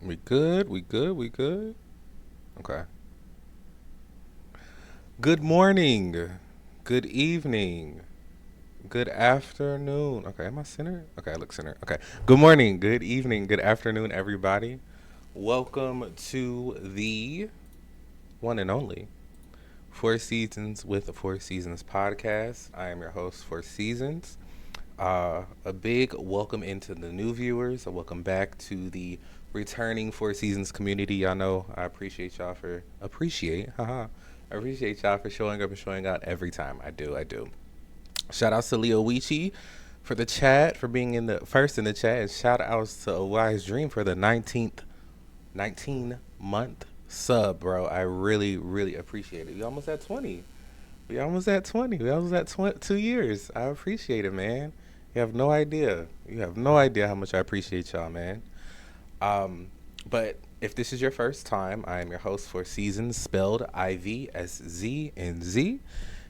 We good? We good? We good? Okay. Good morning. Good evening. Good afternoon. Okay, am I centered? Okay, I look centered. Okay. Good morning. Good evening. Good afternoon, everybody. Welcome to the one and only Four Seasons with the Four Seasons podcast. I am your host, Four Seasons. A big welcome into the new viewers. A welcome back to the returning Four Seasons community. Y'all know I appreciate y'all for haha. I appreciate y'all for showing up and showing out every time. I do. I do. Shout outs to Leo Wichi for the chat, for being in the first in the chat, and shout outs to A Wise Dream for the 19 month sub, bro. I really, really appreciate it. We almost at 20. We almost at 20. We almost at 2 years. I appreciate it, man. You have no idea. You have no idea how much I appreciate y'all, man. Um, but if this is your first time, I am your host for Seasons, spelled Ivsznz.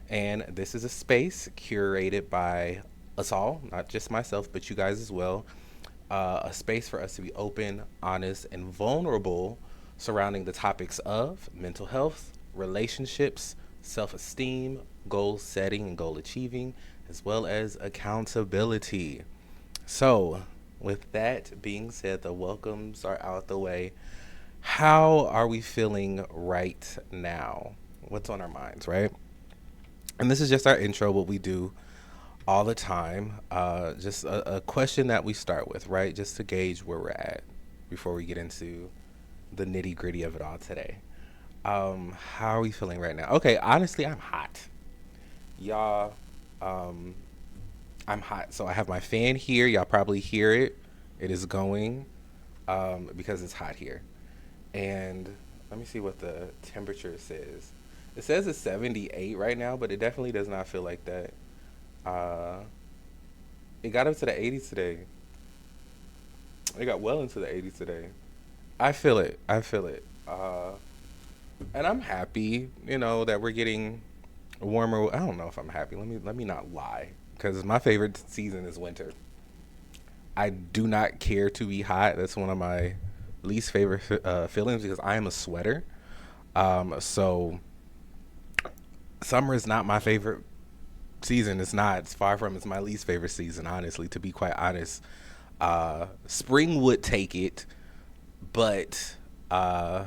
And this is a space curated by us all, not just myself, but you guys as well. A space for us to be open, honest, and vulnerable surrounding the topics of mental health, relationships, self esteem, goal setting, and goal achieving, as well as accountability. So, with that being said, the welcomes are out the way. How are we feeling right now? What's on our minds, right? And this is just our intro, what we do all the time. Just a question that we start with, right? Just to gauge where we're at before we get into the nitty gritty of it all today. How are we feeling right now? Okay, honestly, I'm hot. Y'all, um, I'm hot. So I have my fan here. Y'all probably hear it. It is going because it's hot here. And let me see what the temperature says. It says it's 78 right now, but it definitely does not feel like that. Uh, it got up to the 80s today. It got well into the 80s today. I feel it. I feel it. And I'm happy, that we're getting warmer. I don't know if I'm happy. Let me not lie, because my favorite season is winter. I do not care to be hot. That's one of my least favorite feelings because I am a sweater. So summer is not my favorite season. It's not. It's far from. It's my least favorite season, honestly. To be quite honest, spring would take it, but yeah,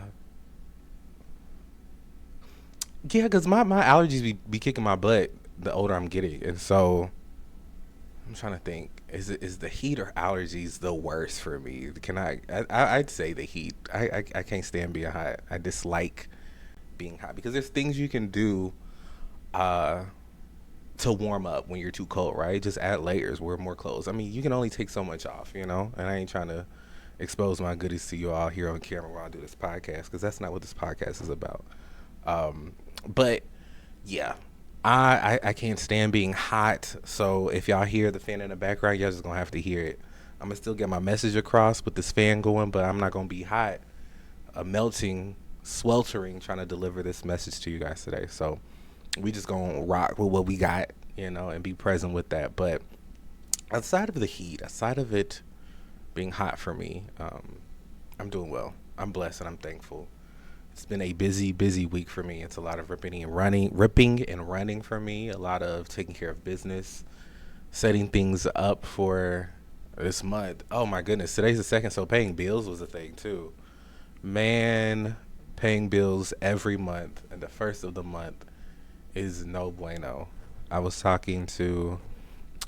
because my allergies be kicking my butt the older I'm getting, and so I'm trying to think. Is the heat or allergies the worst for me? I'd say the heat. I can't stand being hot. I dislike being hot because there's things you can do uh, to warm up when you're too cold, right? Just add layers, wear more clothes. I mean, you can only take so much off, And I ain't trying to expose my goodies to you all here on camera while I do this podcast because that's not what this podcast is about. But yeah, I can't stand being hot. So if y'all hear the fan in the background, y'all just gonna have to hear it. I'm gonna still get my message across with this fan going, but I'm not gonna be hot, melting, sweltering, trying to deliver this message to you guys today. So we just gonna rock with what we got, and be present with that. But outside of the heat, outside of it being hot for me, I'm doing well. I'm blessed and I'm thankful. It's been a busy, busy week for me. It's a lot of ripping and running for me. A lot of taking care of business, setting things up for this month. Oh my goodness, today's the second, so paying bills was a thing too. Man, paying bills every month, and the first of the month is no bueno. I was talking to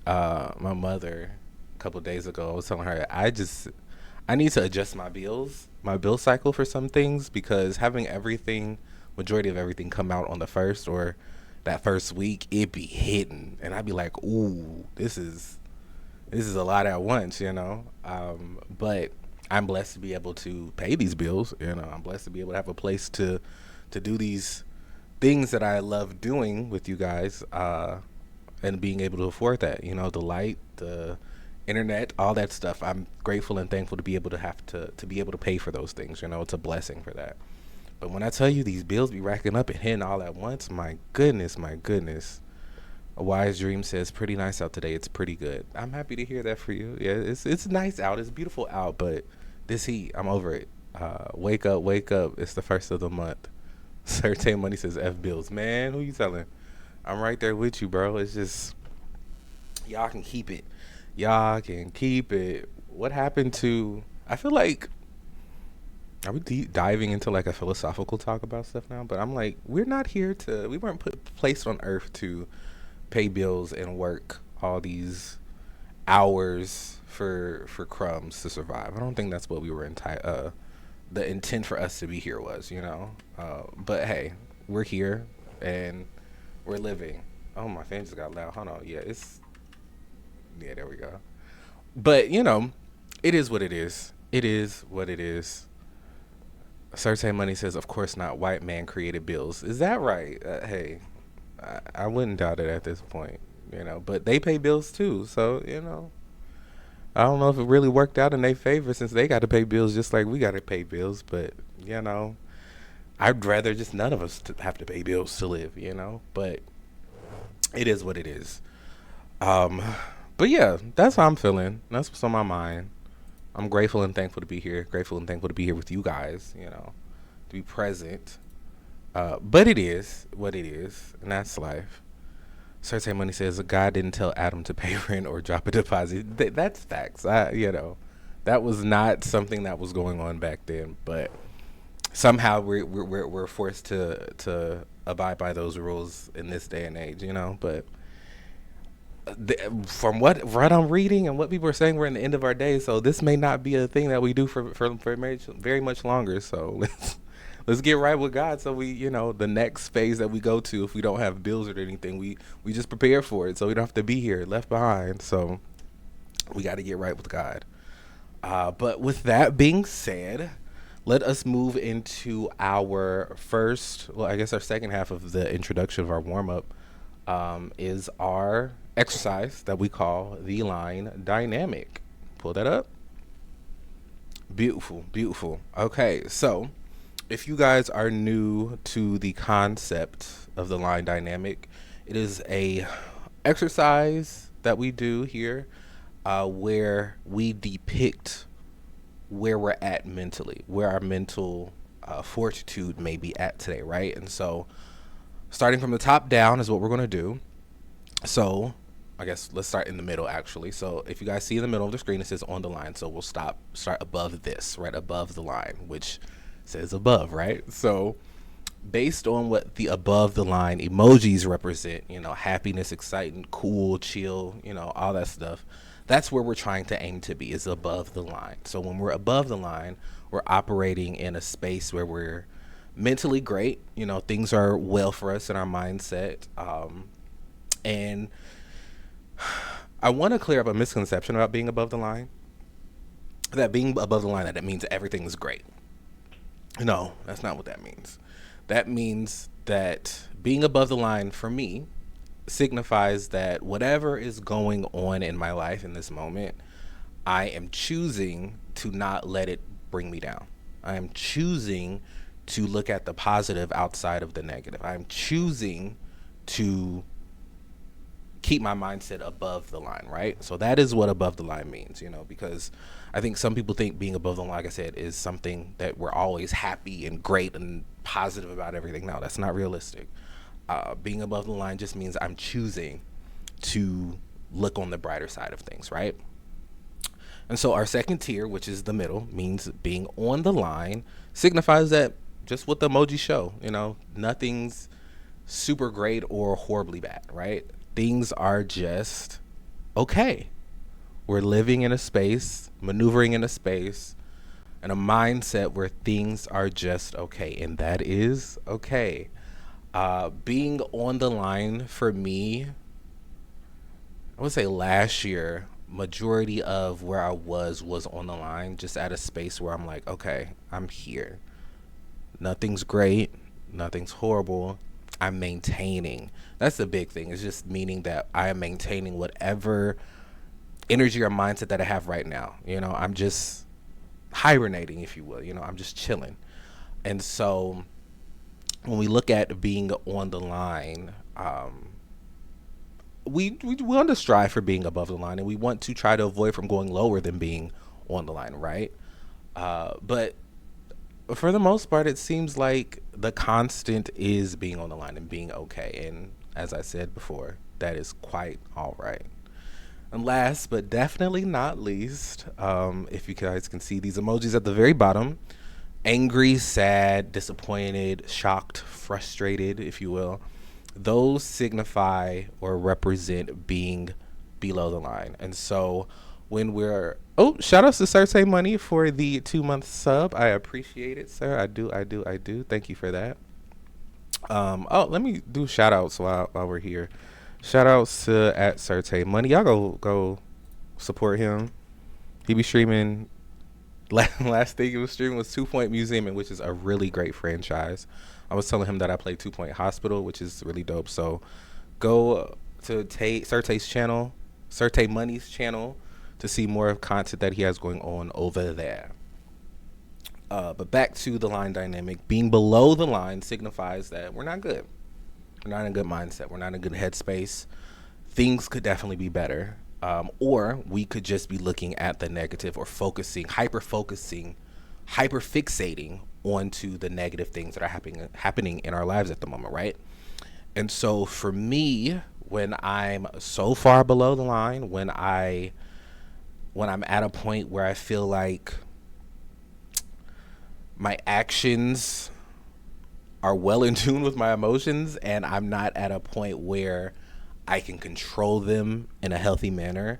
my mother a couple of days ago. I was telling her I need to adjust my bill cycle for some things because having everything, majority of everything, come out on the first or that first week, it be hitting, and I'd be like, ooh, this is a lot at once, But I'm blessed to be able to pay these bills. I'm blessed to be able to have a place to do these things that I love doing with you guys, and being able to afford that. The light, the internet, all that stuff. I'm grateful and thankful to be able to to be able to pay for those things. It's a blessing for that. But when I tell you these bills be racking up and hitting all at once, my goodness, my goodness. A wise dream says, "Pretty nice out today. It's pretty good." I'm happy to hear that for you. Yeah, it's nice out. It's beautiful out, but this heat, I'm over it. Wake up, wake up. It's the first of the month. Certain Money says F bills. Man, who you telling? I'm right there with you, bro. It's just, y'all can keep it. Y'all can keep it. What happened to, I feel like, are we diving into like a philosophical talk about stuff now? But I'm like, we weren't placed on earth to pay bills and work all these hours for crumbs to survive. I don't think that's what we were the intent for us to be here was, you know. But hey, we're here and we're living. Oh, my fan just got loud. Hold on. Yeah, there we go. But you know, it is what it is. It is what it is. Certain Money says, of course not. White man created bills. Is that right? Hey, I wouldn't doubt it at this point. You know, but they pay bills too. So you know, I don't know if it really worked out in their favor since they got to pay bills just like we got to pay bills. But you know, I'd rather just none of us to have to pay bills to live. You know, but it is what it is. Um, but yeah, that's how I'm feeling. That's what's on my mind. I'm grateful and thankful to be here. Grateful and thankful to be here with you guys. You know, to be present. But it is what it is, and that's life. Certain Money says God didn't tell Adam to pay rent or drop a deposit. That's facts. You know, that was not something that was going on back then. But somehow we're forced to abide by those rules in this day and age. You know, but from what I'm reading and what people are saying, we're in the end of our days. So this may not be a thing that we do for very much longer. So let's get right with God. So we, you know, the next phase that we go to, if we don't have bills or anything, we just prepare for it. So we don't have to be here left behind. So we got to get right with God. But with that being said, let us move into our our second half of the introduction of our warm up. Is our exercise that we call the line dynamic. Pull that up. Beautiful, beautiful. Okay, so if you guys are new to the concept of the line dynamic, it is a exercise that we do here where we depict where we're at mentally, where our mental fortitude may be at today, right? And so starting from the top down is what we're going to do. So I guess let's start in the middle, actually. So if you guys see in the middle of the screen, it says on the line. So we'll start above this, right above the line, which says above, right? So based on what the above the line emojis represent, you know, happiness, exciting, cool, chill, you know, all that stuff, that's where we're trying to aim to be, is above the line. So when we're above the line, we're operating in a space where we're mentally great, you know, things are well for us in our mindset. And I want to clear up a misconception about being above the line. That being above the line, that it means everything is great. No, that's not what that means. That means that being above the line for me signifies that whatever is going on in my life in this moment, I am choosing to not let it bring me down. I am choosing to look at the positive outside of the negative. I'm choosing to keep my mindset above the line, right? So that is what above the line means, you know, because I think some people think being above the line, like I said, is something that we're always happy and great and positive about everything. No, that's not realistic. Being above the line just means I'm choosing to look on the brighter side of things, right? And so our second tier, which is the middle, means being on the line, signifies that just what the emojis show, you know, nothing's super great or horribly bad, right? Things are just okay. We're living in a space, maneuvering in a space, and a mindset where things are just okay, and that is okay. Being on the line for me, I would say last year, majority of where I was on the line, just at a space where I'm like, okay, I'm here. Nothing's great, nothing's horrible. I'm maintaining. That's the big thing. It's just meaning that I am maintaining whatever energy or mindset that I have right now. You know, I'm just hibernating, if you will. You know, I'm just chilling. And so when we look at being on the line, we want to strive for being above the line, and we want to try to avoid from going lower than being on the line, right? But For the most part, it seems like the constant is being on the line and being okay. And as I said before, that is quite all right. And last but definitely not least, if you guys can see these emojis at the very bottom, angry, sad, disappointed, shocked, frustrated, if you will, those signify or represent being below the line. And so when we're shout outs to Cersei Money for the 2 month sub. I appreciate it, sir. I do. Thank you for that. Let me do shout outs while we're here. Shout outs to at Cersei Money. Y'all go support him. He be streaming. Last thing he was streaming was 2 Point Museum, which is a really great franchise. I was telling him that I play 2 Point Hospital, which is really dope. So go to Cersei's channel, Cersei Money's channel, to see more of content that he has going on over there. But back to the line dynamic. Being below the line signifies that we're not good. We're not in a good mindset. We're not in a good headspace. Things could definitely be better. Or we could just be looking at the negative or hyper fixating onto the negative things that are happening in our lives at the moment, right? And so for me, when I'm so far below the line, when I'm at a point where I feel like my actions are well in tune with my emotions and I'm not at a point where I can control them in a healthy manner,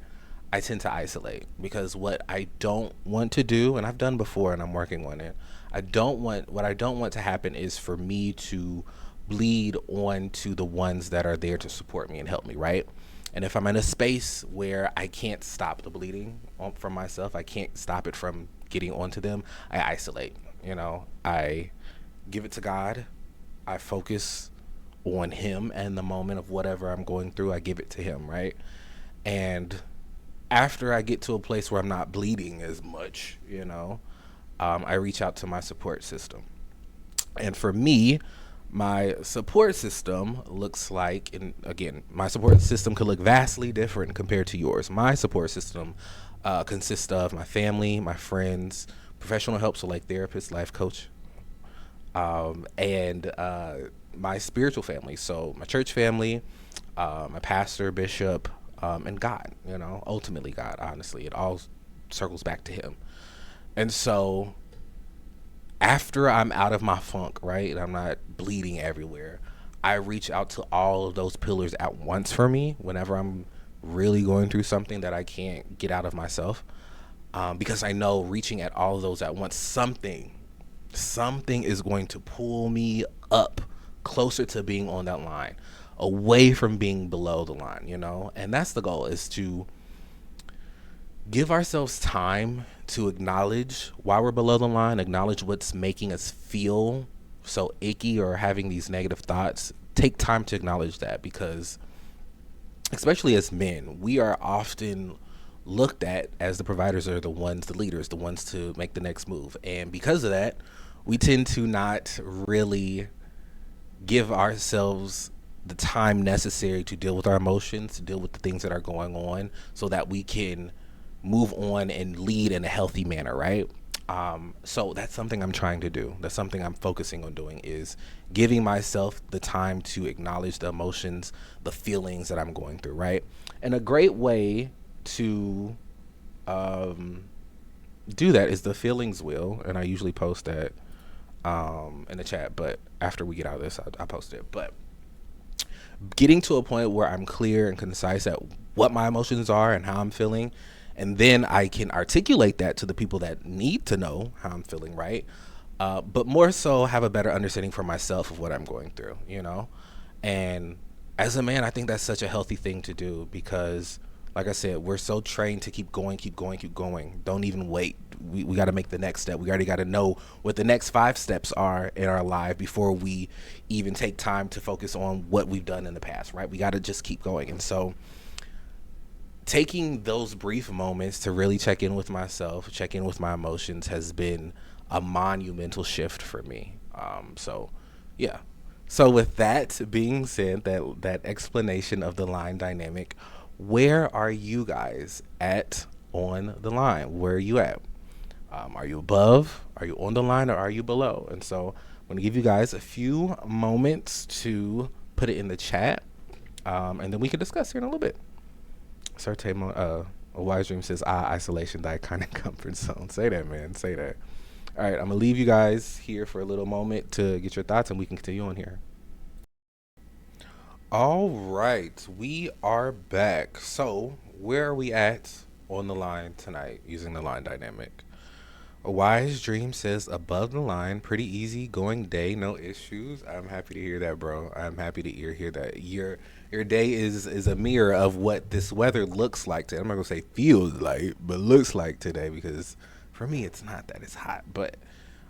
I tend to isolate, because what I don't want to do, and I've done before and I'm working on it, what I don't want to happen is for me to bleed on to the ones that are there to support me and help me, right? And if I'm in a space where I can't stop the bleeding from myself, I can't stop it from getting onto them, I isolate. I give it to God. I focus on him and the moment of whatever I'm going through, I give it to him, right? And after I get to a place where I'm not bleeding as much, I reach out to my support system. And for me, my support system looks like, and again, my support system could look vastly different compared to yours. My support system consists of my family, my friends, professional help, so like therapist, life coach, and my spiritual family, so my church family, my pastor, bishop, and God, ultimately God, honestly. It all circles back to him. And so after I'm out of my funk, right, and I'm not bleeding everywhere, I reach out to all of those pillars at once for me whenever I'm really going through something that I can't get out of myself. Because I know reaching at all of those at once, something is going to pull me up closer to being on that line, away from being below the line, and that's the goal, is to give ourselves time to acknowledge why we're below the line, acknowledge what's making us feel so icky or having these negative thoughts. Take time to acknowledge that, because especially as men, we are often looked at as the providers, or the leaders, the ones to make the next move. And because of that, we tend to not really give ourselves the time necessary to deal with our emotions, to deal with the things that are going on, so that we can move on and lead in a healthy manner, right? So that's something I'm trying to do. That's something I'm focusing on doing, is giving myself the time to acknowledge the emotions, the feelings that I'm going through, right? And a great way to do that is the feelings wheel, and I usually post that in the chat, but after we get out of this, I'll post it. But getting to a point where I'm clear and concise at what my emotions are and how I'm feeling, and then I can articulate that to the people that need to know how I'm feeling, right? But more so have a better understanding for myself of what I'm going through, And as a man, I think that's such a healthy thing to do, because like I said, we're so trained to keep going. Don't even wait. We got to make the next step. We already got to know what the next 5 steps are in our life before we even take time to focus on what we've done in the past, right? We got to just keep going. And so taking those brief moments to really check in with myself, check in with my emotions, has been a monumental shift for me. So yeah. So with that being said, that explanation of the line dynamic, where are you guys at on the line? Where are you at? Are you above? Are you on the line, or are you below? And so I'm going to give you guys a few moments to put it in the chat, and then we can discuss here in a little bit. A wise dream says, isolation, thy kind of comfort zone. Say that, man. Say that. All right, I'm going to leave you guys here for a little moment to get your thoughts, and we can continue on here. All right, we are back. So, where are we at on the line tonight using the line dynamic? A wise dream says above the line, pretty easy going day, no issues. I'm happy to hear that, bro. I'm happy to hear that your day is a mirror of what this weather looks like today. I'm not gonna say feels like, but looks like today, because for me it's not that it's hot. But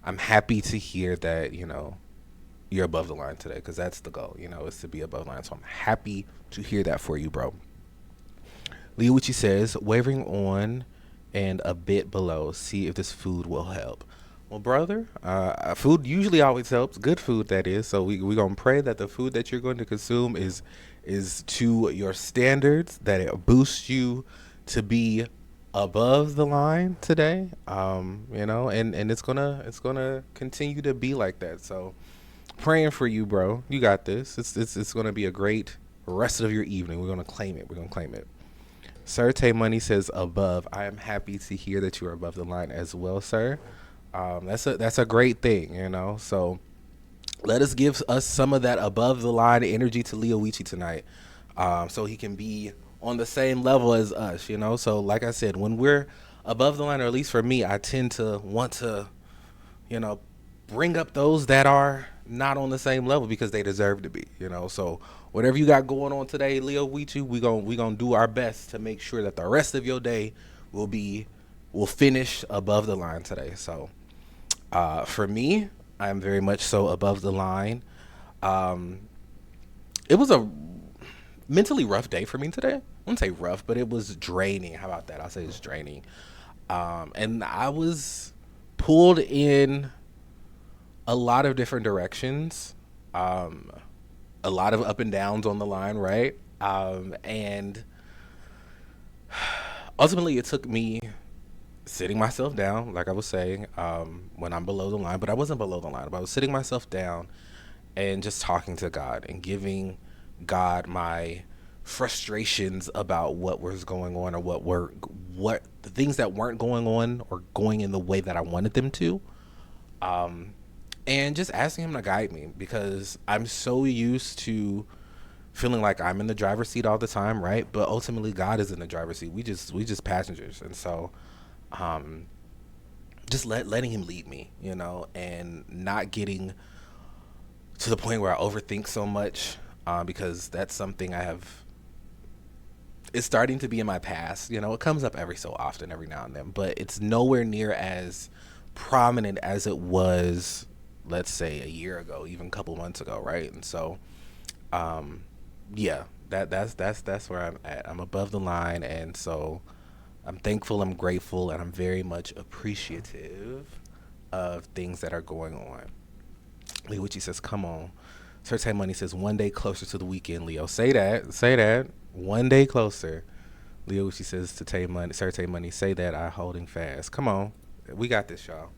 I'm happy to hear that, you're above the line today, because that's the goal, is to be above the line. So I'm happy to hear that for you, bro. Leo Uchi says, wavering on and a bit below. See if this food will help. Well, brother, food usually always helps. Good food, that is. So we're going to pray that the food that you're going to consume is to your standards, that it boosts you to be above the line today. And it's gonna continue to be like that. So praying for you, bro. You got this. It's gonna be a great rest of your evening. We're gonna claim it. Sir Tay Money says above. I am happy to hear that you are above the line as well, sir. That's a great thing, So let us give us some of that above the line energy to Leo Wichi tonight, so he can be on the same level as us, So like I said, when we're above the line, or at least for me, I tend to want to, bring up those that are not on the same level, because they deserve to be, So whatever you got going on today, Leo Wichi, we gonna do our best to make sure that the rest of your day will finish above the line today. So for me, I'm very much so above the line. It was a mentally rough day for me today. I wouldn't say rough, but it was draining. How about that? I'll say it's draining. And I was pulled in a lot of different directions, a lot of up and downs on the line, right? And ultimately, it took me sitting myself down, like I was saying, when I'm below the line, but I wasn't below the line, but I was sitting myself down and just talking to God and giving God my frustrations about what was going on, or what the things that weren't going on or going in the way that I wanted them to. And just asking him to guide me, because I'm so used to feeling like I'm in the driver's seat all the time, right? But ultimately, God is in the driver's seat. We just passengers, and so, just letting him lead me, and not getting to the point where I overthink so much, because that's something it's starting to be in my past. It comes up every so often, every now and then, but it's nowhere near as prominent as it was, let's say, a year ago, even a couple months ago, right? And so, yeah, that's where I'm at. I'm above the line, and so I'm thankful, I'm grateful, and I'm very much appreciative of things that are going on. Leo Wichi says, come on. Sir Tay Money says, one day closer to the weekend, Leo. Say that. One day closer. Leo Wichi says to Sir Tay Money, say that, I holding fast. Come on. We got this, y'all.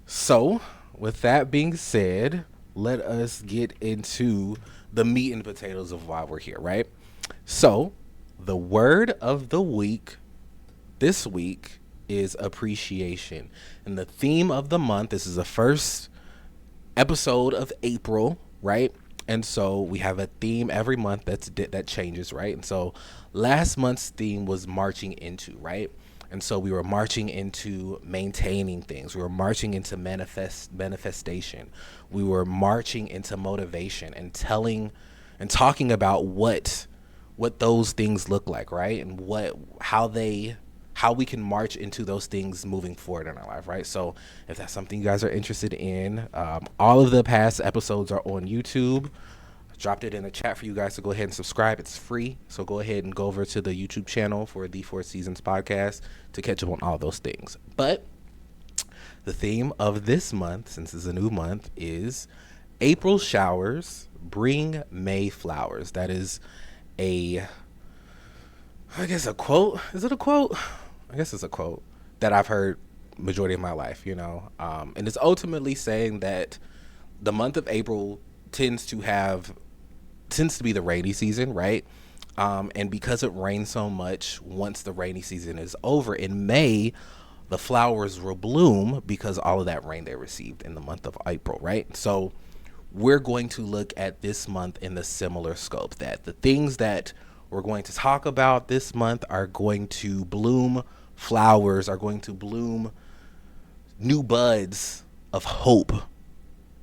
So, with that being said, let us get into the meat and potatoes of why we're here, right? So, the word of the week this week is appreciation. And the theme of the month, this is the first episode of April, right? And so we have a theme every month that changes, right? And so last month's theme was marching into, right? And so we were marching into maintaining things. We were marching into manifestation. We were marching into motivation and talking about what those things look like, right? And how we can march into those things moving forward in our life, right? So if that's something you guys are interested in, all of the past episodes are on YouTube. I dropped it in the chat for you guys to go ahead and subscribe. It's free. So go ahead and go over to the YouTube channel for the Ivsznz podcast to catch up on all those things. But the theme of this month, since it's a new month, is April showers bring May flowers. That is a quote. Is it a quote? I guess it's a quote that I've heard majority of my life, you know. And it's ultimately saying that the month of April tends to have tends to be the rainy season, right? And because it rains so much, once the rainy season is over in May, the flowers will bloom because all of that rain they received in the month of April, right? So we're going to look at this month in the similar scope, that the things that we're going to talk about this month are going to bloom flowers, are going to bloom new buds of hope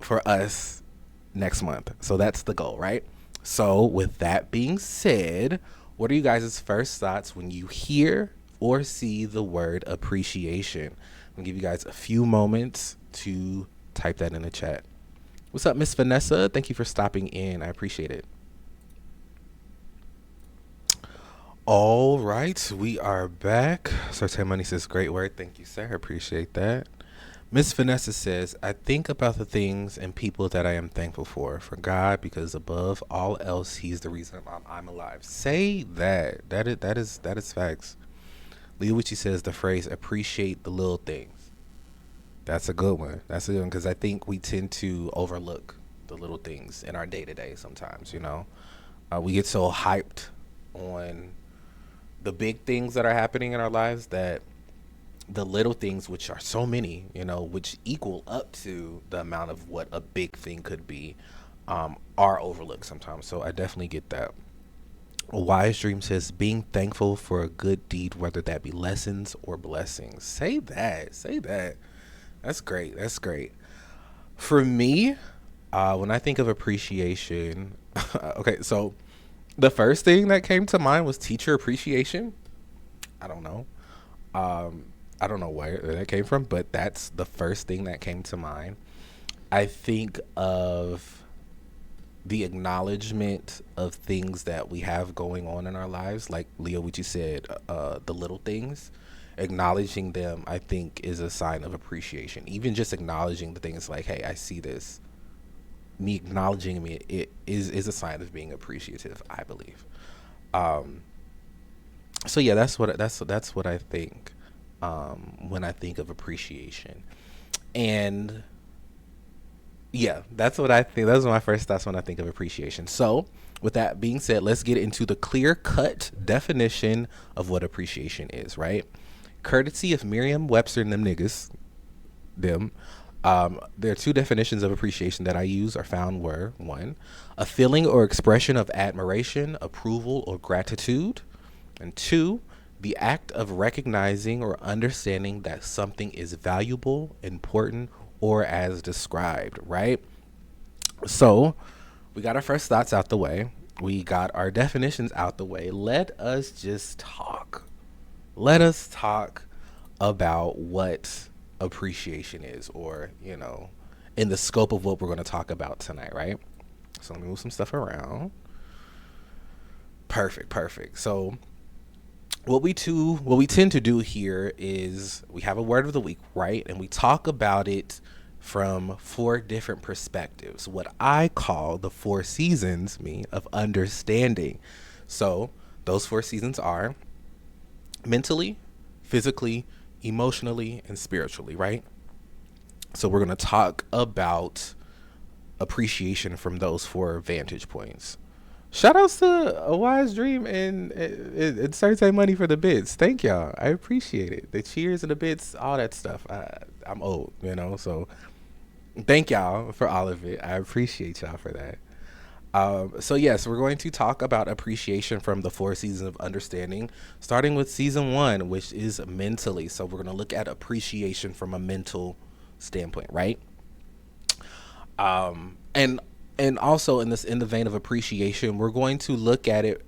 for us next month. So that's the goal, right? So with that being said, what are you guys' first thoughts when you hear or see the word appreciation? I'm gonna give you guys a few moments to type that in the chat. What's up, Miss Vanessa? Thank you for stopping in. I appreciate it. All right, we are back. Sorte Money says, great word. Thank you, sir. I appreciate that. Miss Vanessa says, I think about the things and people that I am thankful for God, because above all else, He's the reason I'm alive. Say that. That is facts. Leo Witchy says the phrase, appreciate the little things. That's a good one. That's a good one, because I think we tend to overlook the little things in our day-to-day sometimes, you know. We get so hyped on the big things that are happening in our lives that the little things, which are so many, you know, which equal up to the amount of what a big thing could be, are overlooked sometimes. So I definitely get that. A Wise Dream says, being thankful for a good deed, whether that be lessons or blessings. Say that. Say that. That's great. That's great. For me, when I think of appreciation, okay, so the first thing that came to mind was teacher appreciation. I don't know. I don't know where that came from, but that's the first thing that came to mind. I think of the acknowledgement of things that we have going on in our lives, like Leo, what you said, the little things. Acknowledging them, I think, is a sign of appreciation. Even just acknowledging the things like, hey, I see this. Me acknowledging it is a sign of being appreciative, I believe. So yeah, that's what I think when I think of appreciation. And yeah, that's what I think. Those are my first thoughts when I think of appreciation. So with that being said, let's get into the clear-cut definition of what appreciation is, right? Courtesy of Merriam-Webster and them niggas, there are two definitions of appreciation that I use or found were: one, a feeling or expression of admiration, approval, or gratitude; and two, the act of recognizing or understanding that something is valuable, important, or as described, right? So we got our first thoughts out the way. We got our definitions out the way. Let us just talk. Let us talk about what appreciation is, or, you know, in the scope of what we're going to talk about tonight, right? So let me move some stuff around. Perfect. So what we tend to do here is we have a word of the week, right? And we talk about it from four different perspectives, what I call the four seasons, of understanding. So those four seasons are mentally, physically, emotionally, and spiritually, right? So we're going to talk about appreciation from those four vantage points. Shout outs to A Wise Dream and Certain Money for the bits. Thank y'all. I appreciate it. The cheers and the bits, all that stuff. I'm old, you know, so thank y'all for all of it. I appreciate y'all for that. So yes, we're going to talk about appreciation from the four seasons of understanding, starting with season 1, which is mentally. So we're going to look at appreciation from a mental standpoint, right? And also in the vein of appreciation, we're going to look at it.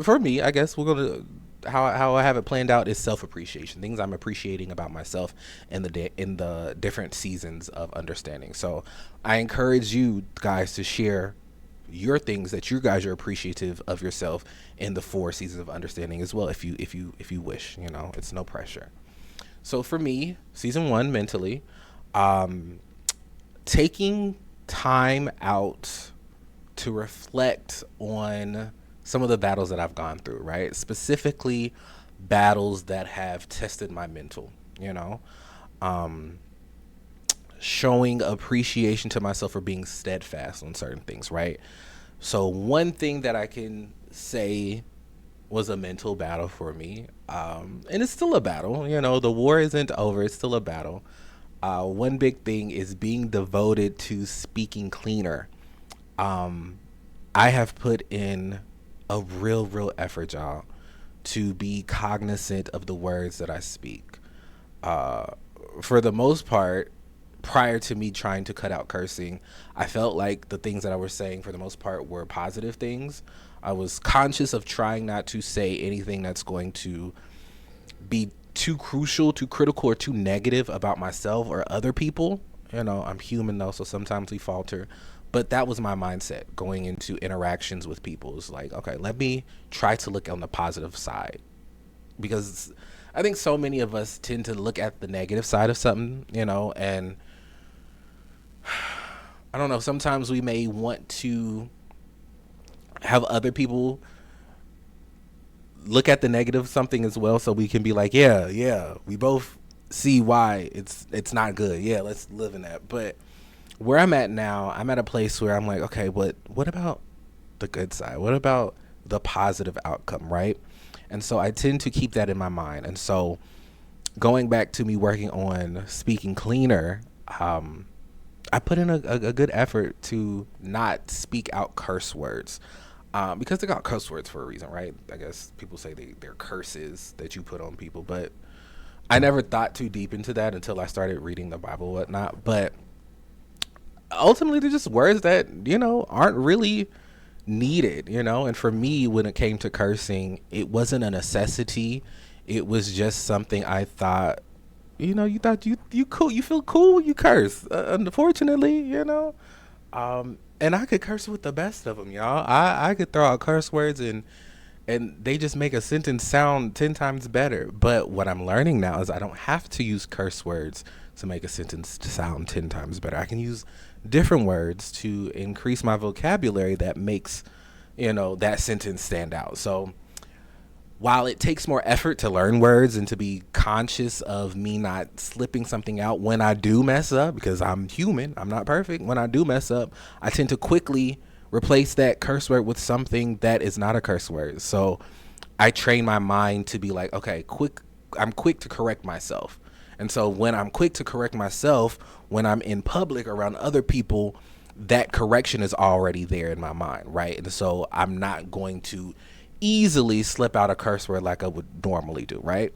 For me, I guess we're going to how I have it planned out is self-appreciation, things I'm appreciating about myself in the different seasons of understanding. So I encourage you guys to share your things that you guys are appreciative of yourself in the four seasons of understanding as well, if you wish. You know, it's no pressure. So for me, season 1, mentally, taking time out to reflect on some of the battles that I've gone through, right? Specifically, battles that have tested my mental, you know. Um, Showing appreciation to myself for being steadfast on certain things, right? So one thing that I can say was a mental battle for me, and it's still a battle. You know, the war isn't over; it's still a battle. One big thing is being devoted to speaking cleaner. Um, I have put in a real effort, y'all, to be cognizant of the words that I speak. Uh, for the most part, prior to me trying to cut out cursing, I felt like the things that I was saying for the most part were positive things. I was conscious of trying not to say anything that's going to be too crucial, too critical, or too negative about myself or other people. You know, I'm human though, so sometimes we falter. But that was my mindset going into interactions with people. It's like, okay, let me try to look on the positive side, because I think so many of us tend to look at the negative side of something, you know, and I don't know, sometimes we may want to have other people look at the negative something as well, so we can be like, yeah, we both see why it's not good. Yeah, let's live in that. But where I'm at now, I'm at a place where I'm like, okay, but what about the good side? What about the positive outcome, right? And so I tend to keep that in my mind. And so going back to me working on speaking cleaner, I put in a good effort to not speak out curse words, because they got curse words for a reason, right? I guess people say they're curses that you put on people, but I never thought too deep into that until I started reading the Bible and whatnot. But ultimately, they're just words that, you know, aren't really needed, you know. And for me, when it came to cursing, it wasn't a necessity. It was just something I thought, you know, you thought you cool, you feel cool when you curse. Unfortunately, you know, and I could curse with the best of them, y'all. I could throw out curse words and they just make a sentence sound 10 times better. But what I'm learning now is I don't have to use curse words to make a sentence to sound 10 times better. I can use different words to increase my vocabulary that makes, you know, that sentence stand out. So while it takes more effort to learn words and to be conscious of me not slipping something out when I do mess up, because I'm human, I'm not perfect. When I do mess up, I tend to quickly replace that curse word with something that is not a curse word. So I train my mind to be like, okay, I'm quick to correct myself. And so when I'm quick to correct myself, when I'm in public around other people, that correction is already there in my mind, right? And so I'm not going to easily slip out a curse word like I would normally do, right?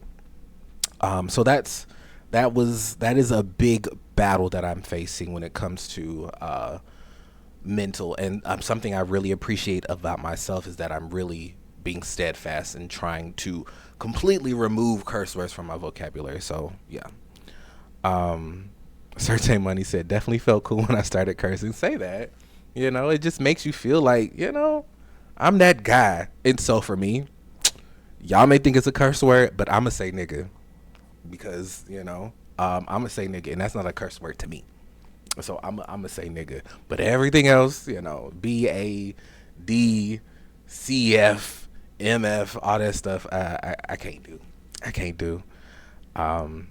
So that is a big battle that I'm facing when it comes to mental, and something I really appreciate about myself is that I'm really being steadfast and trying to completely remove curse words from my vocabulary. So yeah. Certain Money said, definitely felt cool when I started cursing. Say that, you know, it just makes you feel like, you know, I'm that guy. And so for me, y'all may think it's a curse word, but I'm gonna say nigga, because, you know, I'm gonna say nigga, and that's not a curse word to me. So I'm gonna say nigga, but everything else, you know, BAD, CF, MF, all that stuff, I can't do. I can't do.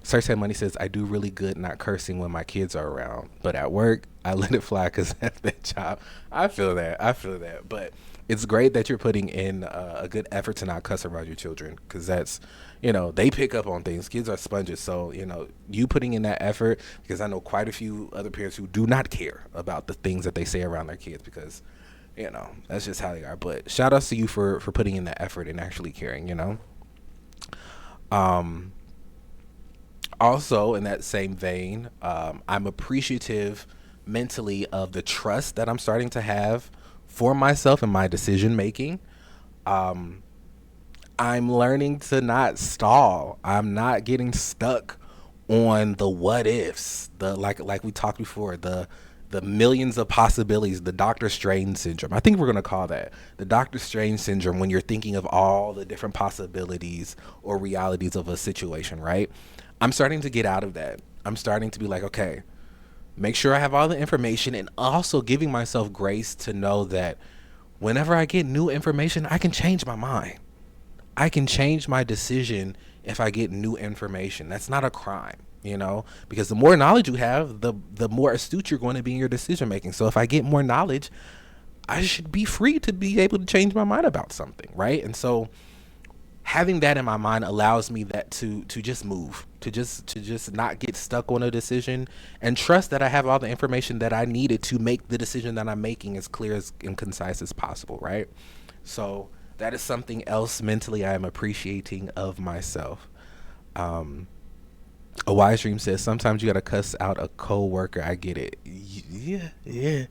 Search That Money says, I do really good not cursing when my kids are around, but at work I let it fly because that's their job. I feel that. But it's great that you're putting in a good effort to not cuss around your children, because that's, you know, they pick up on things. Kids are sponges. So, you know, you putting in that effort, because I know quite a few other parents who do not care about the things that they say around their kids, because, you know, that's just how they are. But shout outs to you for putting in that effort and actually caring, you know. Also, in that same vein, I'm appreciative mentally of the trust that I'm starting to have for myself and my decision making. I'm learning to not stall. I'm not getting stuck on the what ifs, the like we talked before, the millions of possibilities, the Doctor Strange syndrome. I think we're going to call that the Doctor Strange syndrome, when you're thinking of all the different possibilities or realities of a situation, right? I'm starting to get out of that. I'm starting to be like, okay, make sure I have all the information, and also giving myself grace to know that whenever I get new information, I can change my mind. I can change my decision if I get new information. That's not a crime, you know, because the more knowledge you have, the more astute you're going to be in your decision making. So if I get more knowledge, I should be free to be able to change my mind about something, right? And so having that in my mind allows me that to just move, to just not get stuck on a decision, and trust that I have all the information that I needed to make the decision that I'm making as clear as and concise as possible, right? So that is something else mentally I am appreciating of myself. Um, a wise dream says sometimes you gotta cuss out a coworker. I get it. Yeah, yeah,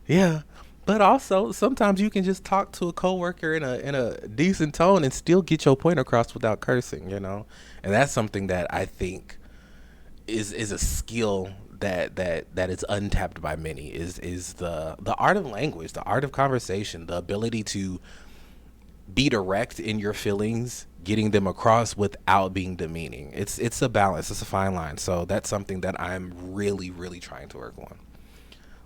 yeah. But also sometimes you can just talk to a coworker in a decent tone and still get your point across without cursing, you know? And that's something that I think is a skill that is untapped by many, is the art of language, the art of conversation, the ability to be direct in your feelings, getting them across without being demeaning. It's a balance, it's a fine line. So that's something that I'm really, really trying to work on.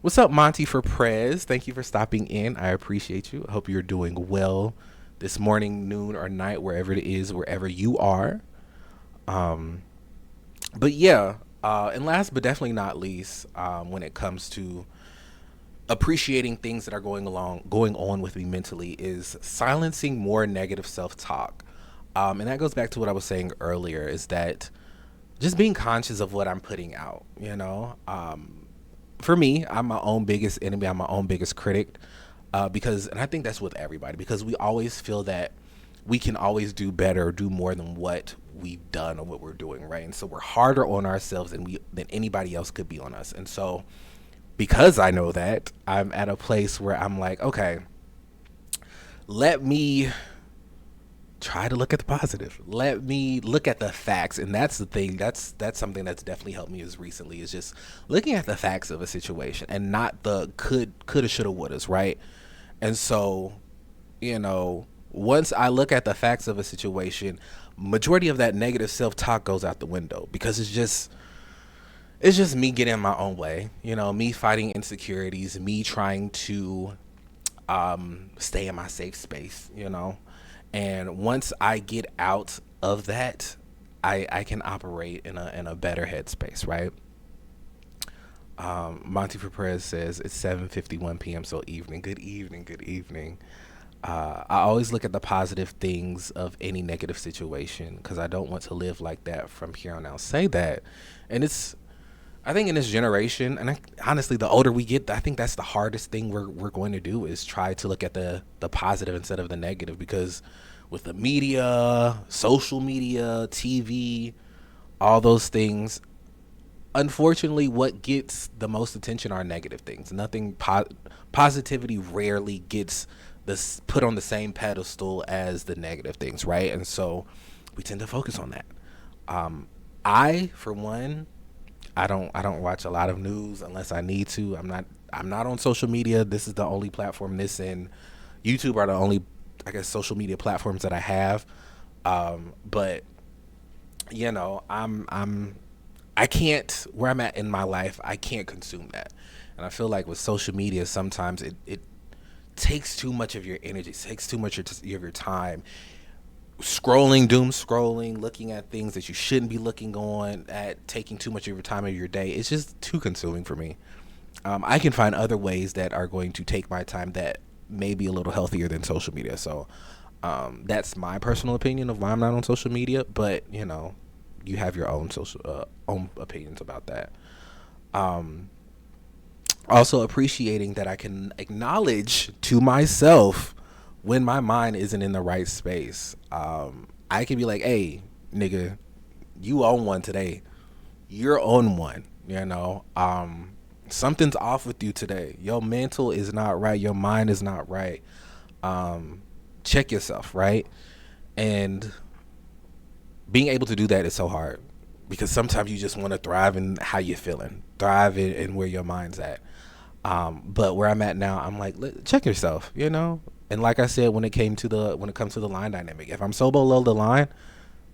What's up, Monty for Prez? Thank you for stopping in. I appreciate you. I hope you're doing well this morning, noon, or night, wherever it is, wherever you are. Um, but yeah, and last but definitely not least, when it comes to appreciating things that are going on with me mentally, is silencing more negative self-talk. And that goes back to what I was saying earlier, is that just being conscious of what I'm putting out, you know. For me, I'm my own biggest enemy. I'm my own biggest critic, because, and I think that's with everybody, because we always feel that we can always do better, or do more than what we've done or what we're doing, right? And so we're harder on ourselves than anybody else could be on us. And so because I know that, I'm at a place where I'm like, okay, let me try to look at the positive. Let me look at the facts. And that's the thing. That's something that's definitely helped me as recently, is just looking at the facts of a situation and not the coulda, shoulda, wouldas, right? And so, you know, once I look at the facts of a situation, majority of that negative self-talk goes out the window, because it's just me getting in my own way, you know, me fighting insecurities, me trying to stay in my safe space, you know. And once I get out of that, I can operate in a better headspace, right? Monty for Perez says it's 7:51 p.m. So evening. Good evening. Good evening. I always look at the positive things of any negative situation, because I don't want to live like that from here on out. Say that, and I think in this generation, and honestly, the older we get, I think that's the hardest thing we're going to do, is try to look at the positive instead of the negative, because with the media, social media, TV, all those things, unfortunately, what gets the most attention are negative things. Nothing positivity rarely gets this put on the same pedestal as the negative things, right? And so we tend to focus on that. I, for one, I don't watch a lot of news unless I need to. I'm not on social media. This is the only platform. This and YouTube are the only, I guess, social media platforms that I have. But you know, I can't, where I'm at in my life, I can't consume that. And I feel like with social media, sometimes it takes too much of your energy, takes too much of your time. Scrolling, doom scrolling, looking at things that you shouldn't be looking on at, taking too much of your time of your day. It's just too consuming for me. I can find other ways that are going to take my time that may be a little healthier than social media. So that's my personal opinion of why I'm not on social media. But you know, you have your own own opinions about that. Also appreciating that I can acknowledge to myself when my mind isn't in the right space. I can be like, hey, nigga, you on one today. You're on one, you know. Something's off with you today. Your mental is not right. Your mind is not right. Check yourself, right? And being able to do that is so hard, because sometimes you just want to thrive in how you're feeling, thrive in where your mind's at. But where I'm at now, I'm like, check yourself, you know. And like I said, when it comes to the line dynamic, if I'm so below the line,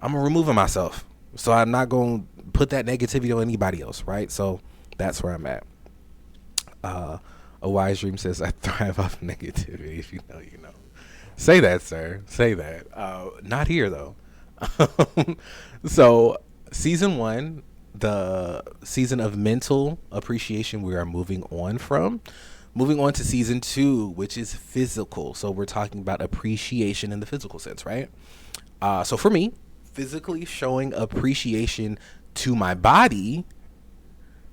I'm removing myself. So I'm not going to put that negativity on anybody else, right? So that's where I'm at. A wise dream says I thrive off negativity. If you know, you know. Say that, sir. Say that. Not here though. So, season one, the season of mental appreciation, we are moving on from. Moving on to season two, which is physical. So, we're talking about appreciation in the physical sense, right? So, for me, physically showing appreciation to my body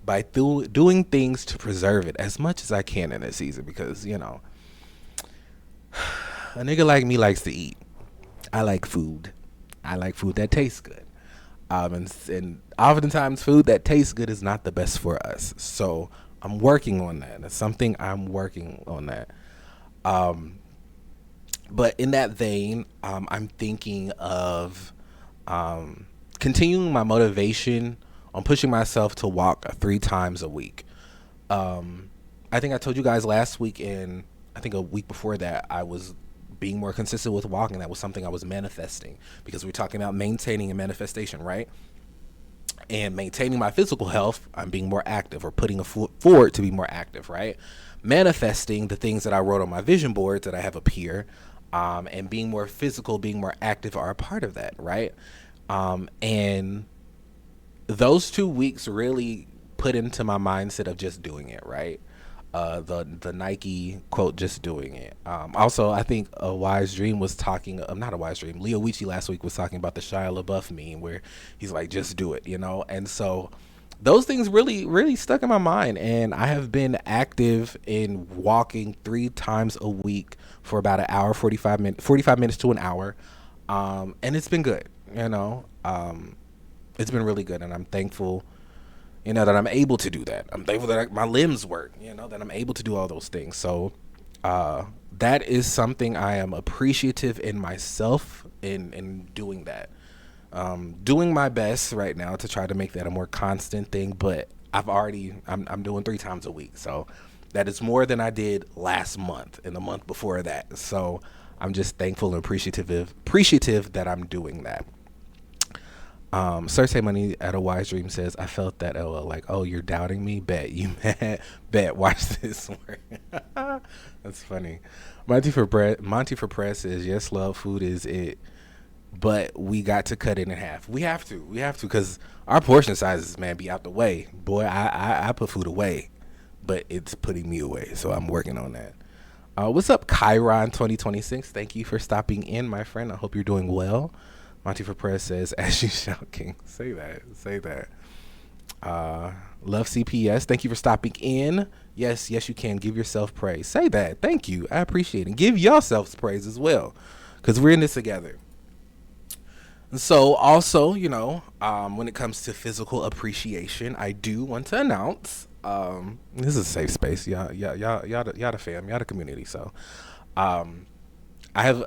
by doing things to preserve it as much as I can in this season because, a nigga like me likes to eat. I like food. I like food that tastes good. And oftentimes food that tastes good is not the best for us. So I'm working on that. That's something I'm working on that. Um, but in that vein, I'm thinking of continuing my motivation on pushing myself to walk 3 times a week. I think I told you guys last week, and I think a week before that, I was being more consistent with walking. That was something I was manifesting because we're talking about maintaining and manifestation, right? And maintaining my physical health, I'm being more active or putting a foot forward to be more active, right? Manifesting the things that I wrote on my vision boards that I have up here, and being more physical, being more active are a part of that, right? And those 2 weeks really put into my mindset of just doing it, right? The Nike quote, just doing it. Also, I think a wise dream was talking, not a wise dream, Leo Wichi last week was talking about the Shia LaBeouf meme where he's like, just do it, And so those things really, really stuck in my mind. And I have been active in walking 3 times a week for about an hour, 45 minutes to an hour. And it's been good, it's been really good. And I'm thankful that I'm able to do that. I'm thankful that my limbs work, that I'm able to do all those things. So that is something I am appreciative in myself in doing that. Doing my best right now to try to make that a more constant thing, but I'm doing 3 times a week. So that is more than I did last month and the month before that. So I'm just thankful and appreciative that I'm doing that. Cersei Money at a Wise Dream says, I felt that LOL, like, oh, you're doubting me? Bet. You mad? Bet. Watch this one. That's funny. Monty for Press says, yes, love, food is it, but we got to cut it in half. We have to, because our portion sizes, man, be out the way. Boy, I put food away, but it's putting me away, so I'm working on that. What's up, Chiron 2026? Thank you for stopping in, my friend. I hope you're doing well. Monty for Press says, as you shout, King. Say that. Love CPS. Thank you for stopping in. Yes, you can. Give yourself praise. Say that. Thank you. I appreciate it. And give yourselves praise as well, because we're in this together. And so also, when it comes to physical appreciation, I do want to announce, this is a safe space. Y'all the fam, y'all the community. So, I have,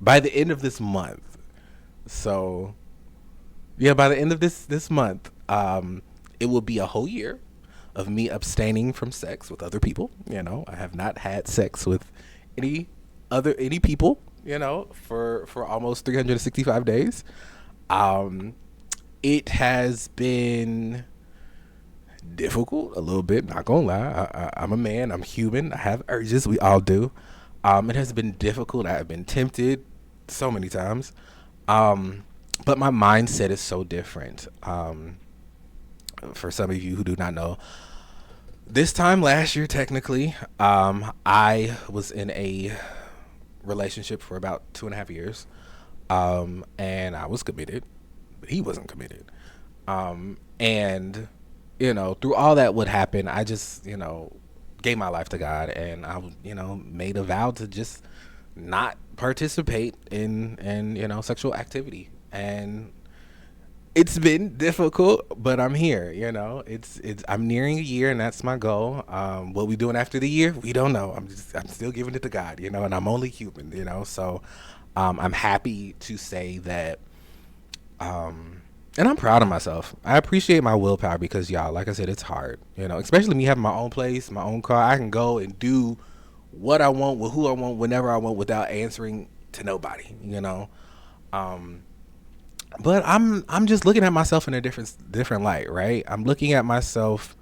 by the end of this month, by the end of this month, it will be a whole year of me abstaining from sex with other people. I have not had sex with any people, for almost 365 days. It has been difficult a little bit, not gonna lie. I'm a man, I'm human, I have urges, we all do. It has been difficult. I have been tempted so many times. But my mindset is so different. For some of you who do not know, this time last year, technically, I was in a relationship for about 2.5 years. And I was committed, but he wasn't committed. And, through all that would happen, I just, gave my life to God, and I, made a vow to just not participate in sexual activity. And it's been difficult, but I'm here. It's I'm nearing a year, and that's my goal. What we doing after the year, we don't know. I'm still giving it to God, and I'm only human. So I'm happy to say that, and I'm proud of myself. I appreciate my willpower because, y'all, like I said, it's hard. Especially me having my own place, my own car. I can go and do what I want with who I want, whenever I want, without answering to nobody. But I'm just looking at myself in a different light, right? I'm looking at myself.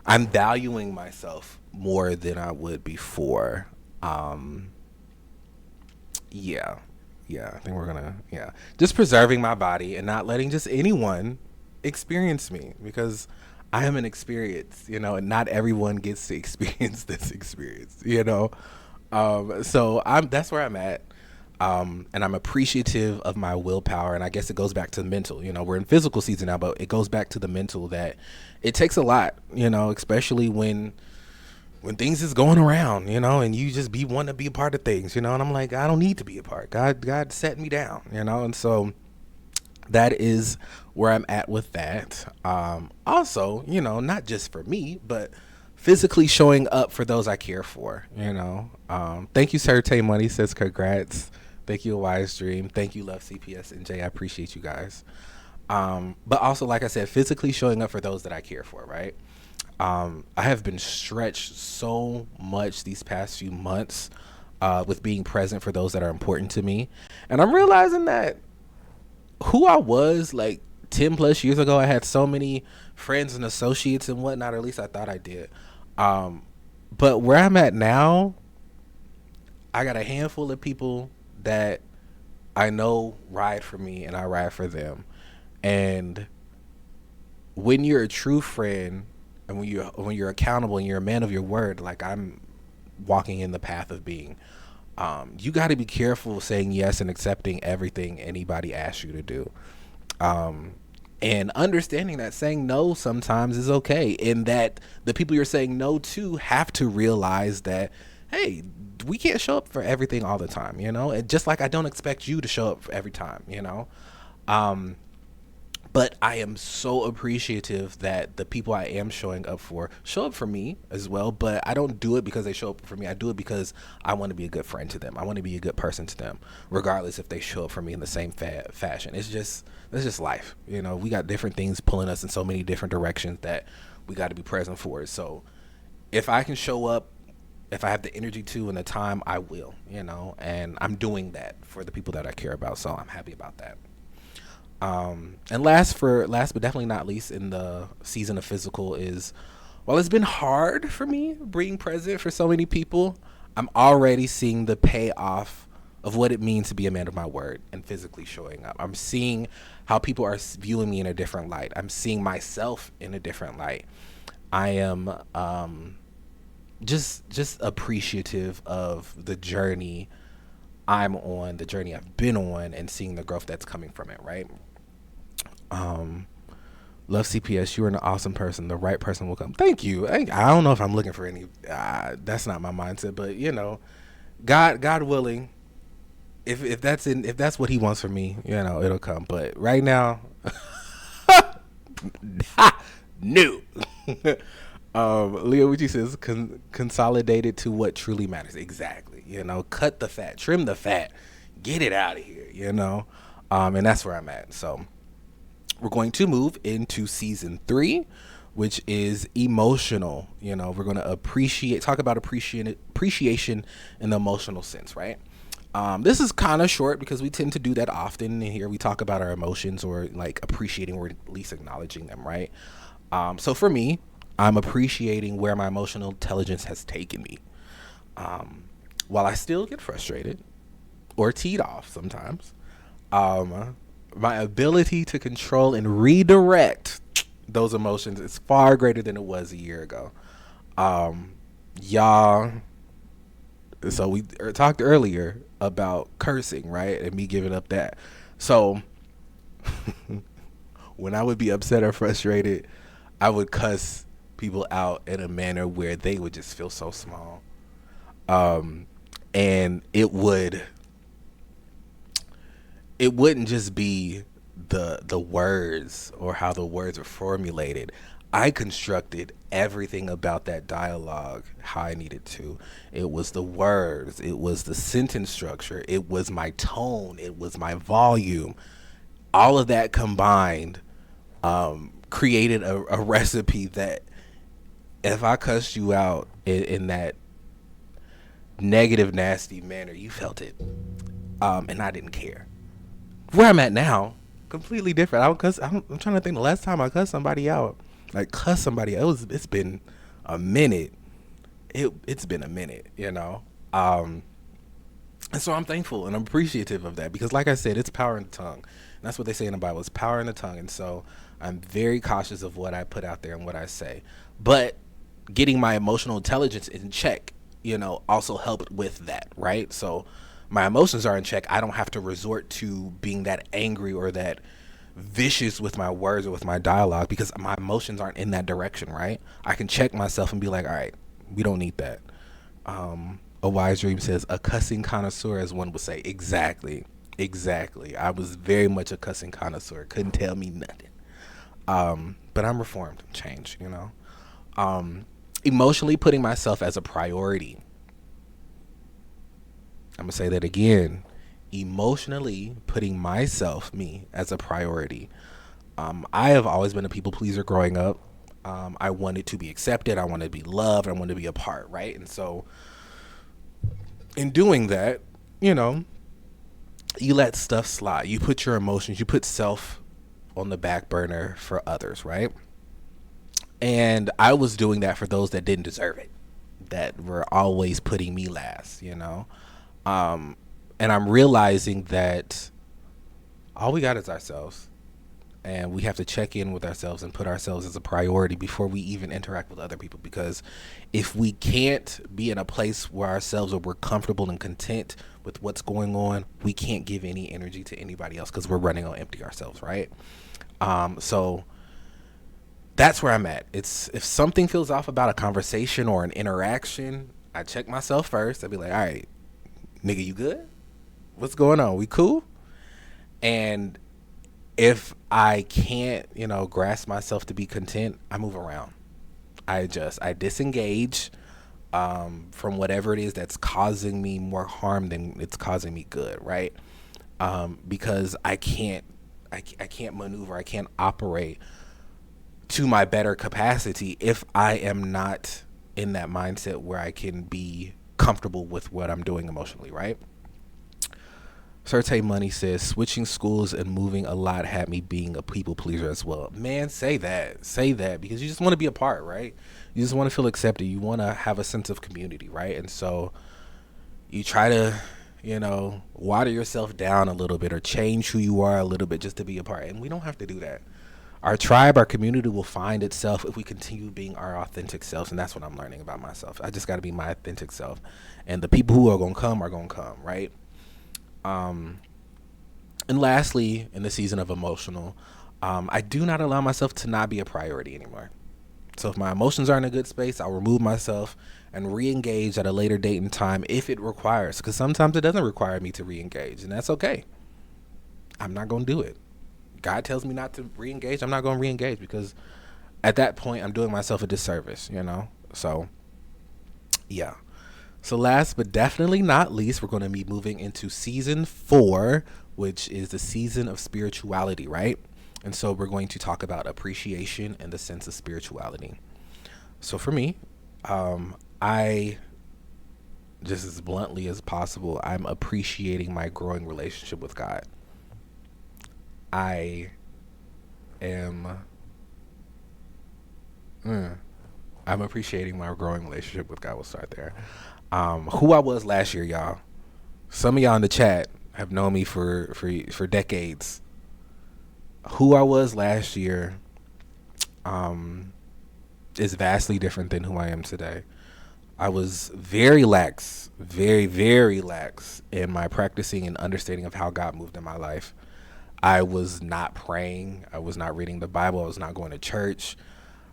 I'm valuing myself more than I would before. Yeah. Yeah, I think we're gonna, yeah. Just preserving my body and not letting just anyone experience me, because I am an experience, and not everyone gets to experience this experience, So that's where I'm at. And I'm appreciative of my willpower. And I guess it goes back to the mental. We're in physical season now, but it goes back to the mental, that it takes a lot, especially when things is going around, and you just want to be a part of things, and I'm like, I don't need to be a part. God set me down, and so that is where I'm at with that. Also, not just for me, but physically showing up for those I care for, Thank you, Sir Tay Money says congrats. Thank you, Wise Dream. Thank you, Love CPS and Jay. I appreciate you guys. But also, like I said, physically showing up for those that I care for, right? I have been stretched so much these past few months with being present for those that are important to me. And I'm realizing that who I was like 10 plus years ago, I had so many friends and associates and whatnot, or at least I thought I did. But where I'm at now, I got a handful of people that I know ride for me and I ride for them. And when you're a true friend, and when you're accountable and you're a man of your word, like I'm walking in the path of being, you got to be careful saying yes and accepting everything anybody asks you to do, and understanding that saying no sometimes is okay, and that the people you're saying no to have to realize that, hey, we can't show up for everything all the time, and just like I don't expect you to show up for every time, but I am so appreciative that the people I am showing up for show up for me as well. But I don't do it because they show up for me. I do it because I want to be a good friend to them. I want to be a good person to them, regardless if they show up for me in the same fashion. That's just life. We got different things pulling us in so many different directions that we got to be present for. So if I can show up, if I have the energy to and the time, I will, and I'm doing that for the people that I care about. So I'm happy about that. And last but definitely not least in the season of physical is, while it's been hard for me being present for so many people, I'm already seeing the payoff of what it means to be a man of my word and physically showing up. I'm seeing how people are viewing me in a different light. I'm seeing myself in a different light. I am just appreciative of the journey I'm on, the journey I've been on, and seeing the growth that's coming from it, right? Love CPS, you are an awesome person. The right person will come. Thank you. I don't know if I'm looking for any, that's not my mindset, but God willing, if that's what he wants for me, it'll come. But right now, no. Leo Uchi says consolidated to what truly matters. Exactly. Cut the fat, trim the fat, get it out of here, and that's where I'm at. So we're going to move into season 3, which is emotional. We're going to talk about appreciation in the emotional sense, right? This is kind of short because we tend to do that often. And here we talk about our emotions, or like appreciating, or at least acknowledging them, right? So for me, I'm appreciating where my emotional intelligence has taken me. While I still get frustrated or teed off sometimes, my ability to control and redirect those emotions is far greater than it was a year ago. Y'all, so we talked earlier about cursing, right? And me giving up that. So when I would be upset or frustrated, I would cuss people out in a manner where they would just feel so small. And it wouldn't just be the words or how the words were formulated. I constructed everything about that dialogue how I needed to. It was the words, it was the sentence structure, it was my tone, it was my volume. All of that combined created a recipe that if I cussed you out in that negative, nasty manner, you felt it. And I didn't care. Where I'm at now, completely different. I'm trying to think the last time I cussed somebody out. It's been a minute. It's been a minute, And so I'm thankful and I'm appreciative of that because, like I said, it's power in the tongue. And that's what they say in the Bible. It's power in the tongue. And so I'm very cautious of what I put out there and what I say. But getting my emotional intelligence in check, also helped with that, right? So my emotions are in check. I don't have to resort to being that angry or that vicious with my words or with my dialogue because my emotions aren't in that direction, right? I can check myself and be like, all right, we don't need that. A wise dream says, a cussing connoisseur, as one would say. Exactly. Exactly. I was very much a cussing connoisseur. Couldn't tell me nothing. But I'm reformed, changed. Emotionally putting myself as a priority. I'm going to say that again. Emotionally putting myself, me, as a priority. I have always been a people pleaser growing up. I wanted to be accepted. I wanted to be loved. I wanted to be a part, right? And so in doing that, you let stuff slide. You put your emotions, you put self on the back burner for others, right? And I was doing that for those that didn't deserve it, that were always putting me last. And I'm realizing that all we got is ourselves. And we have to check in with ourselves and put ourselves as a priority before we even interact with other people. Because if we can't be in a place where ourselves or we're comfortable and content with what's going on, we can't give any energy to anybody else because we're running on empty ourselves, right? So that's where I'm at. It's if something feels off about a conversation or an interaction, I check myself first. I'd be like, all right, nigga, you good? What's going on? We cool? And if I can't, grasp myself to be content, I move around. I adjust. I disengage from whatever it is that's causing me more harm than it's causing me good, right? Because I can't maneuver. I can't operate to my better capacity if I am not in that mindset where I can be comfortable with what I'm doing emotionally, right? Certain Money says, switching schools and moving a lot had me being a people pleaser as well. Man, say that. Say that because you just want to be a part, right? You just want to feel accepted. You want to have a sense of community, right? And so you try to, water yourself down a little bit or change who you are a little bit just to be a part. And we don't have to do that. Our tribe, our community will find itself if we continue being our authentic selves. And that's what I'm learning about myself. I just got to be my authentic self. And the people who are going to come, right? And lastly, in the season of emotional, I do not allow myself to not be a priority anymore. So if my emotions are in a good space, I'll remove myself and re-engage at a later date and time if it requires. Because sometimes it doesn't require me to re-engage, and that's okay. I'm not going to do it. God tells me not to re-engage. I'm not going to re-engage because at that point, I'm doing myself a disservice, So, yeah. So last but definitely not least, we're going to be moving into season 4, which is the season of spirituality, right? And so we're going to talk about appreciation and the sense of spirituality. So for me, I, just as bluntly as possible, I'm appreciating my growing relationship with God. I am... I'm appreciating my growing relationship with God. We'll start there. Who I was last year, y'all. Some of y'all in the chat have known me for decades. Who I was last year is vastly different than who I am today. I was very lax, very, very lax in my practicing and understanding of how God moved in my life. I was not praying. I was not reading the Bible. I was not going to church.